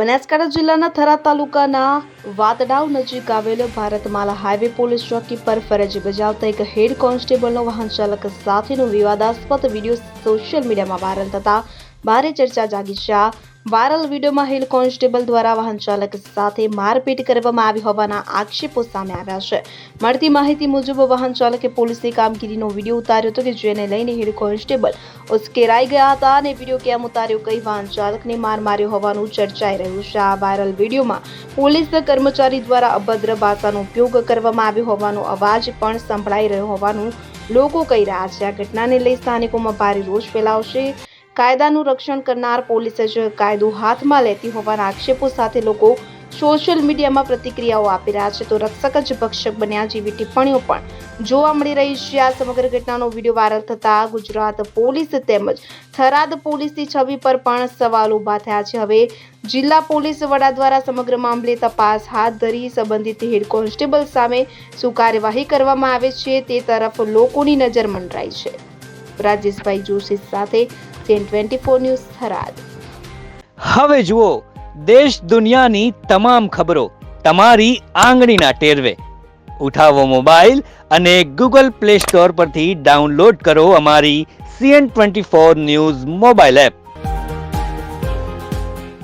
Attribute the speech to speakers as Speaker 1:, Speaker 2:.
Speaker 1: બનાસકાંઠા જિલ્લાના થરાદ તાલુકાના વાતડાવ નજીક આવેલ ભારતમાલા હાઈવે પોલીસ ચોકી પર ફરજ બજાવતા એક હેડ કોન્સ્ટેબલનો વાહન ચાલક સાથેનો વિવાદાસ્પદ વિડીયો સોશિયલ મીડિયામાં વાયરલ થતા ભારે ચર્ચા જાગી છે. વાયરલ વિડીયોમાં હેડ કોન્સ્ટેબલ દ્વારા વાહન ચાલક સાથે મારપીટ કરવામાં આવી હોવાના આક્ષેપો સામે આવ્યા છે. મળતી માહિતી મુજબ વાહન ચાલકે પોલીસની કામગીરીનો વિડીયો ઉતાર્યો હતો કે જેને લઈને હેડ કોન્સ્ટેબલ ઉશ્કેરાઈ ગયા હતા અને વિડીયો કેમ ઉતાર્યો કહી વાહન ચાલકને માર માર્યો હોવાનું ચર્ચાઈ રહ્યું છે. આ વાયરલ વિડીયોમાં પોલીસ કર્મચારી દ્વારા અભદ્ર ભાષાનો ઉપયોગ કરવામાં આવ્યો હોવાનો અવાજ પણ સંભળાઈ રહ્યો હોવાનું લોકો કહી રહ્યા છે. આ ઘટનાને લઈ સ્થાનિકોમાં ભારે રોષ ફેલાવશે. કાયદાનું રક્ષણ કરનાર પોલીસ જ કાયદો હાથમાં લેતી હોવાના આક્ષેપો સાથે લોકો સોશિયલ મીડિયામાં પ્રતિક્રિયાઓ આપી રહ્યા છે તો રક્ષક જ ભક્ષક બન્યા જેવી ટિપ્પણીઓ પણ જોવા મળી રહી છે. આ સમગ્ર ઘટનાનો વિડીયો વાયરલ થતા ગુજરાત પોલીસ તેમજ થરાદ પોલીસની છબી પર પણ સવાલ ઉભા થયા છે. હવે જિલ્લા પોલીસ વડા દ્વારા સમગ્ર મામલે તપાસ હાથ ધરી સંબંધિત હેડ કોન્સ્ટેબલ સામે શું કાર્યવાહી કરવામાં આવે છે તે તરફ લોકોની નજર મંડરાઈ છે. રાજેશભાઈ જોશી સાથે CN24 ન્યૂઝ થરાદ.
Speaker 2: હવે જુઓ દેશ દુનિયાની તમામ ખબરો તમારી આંગળીના ટેરવે. ઉઠાવો મોબાઈલ અને Google Play Store પરથી ડાઉનલોડ કરો અમારી CN24 ન્યૂઝ મોબાઈલ એપ.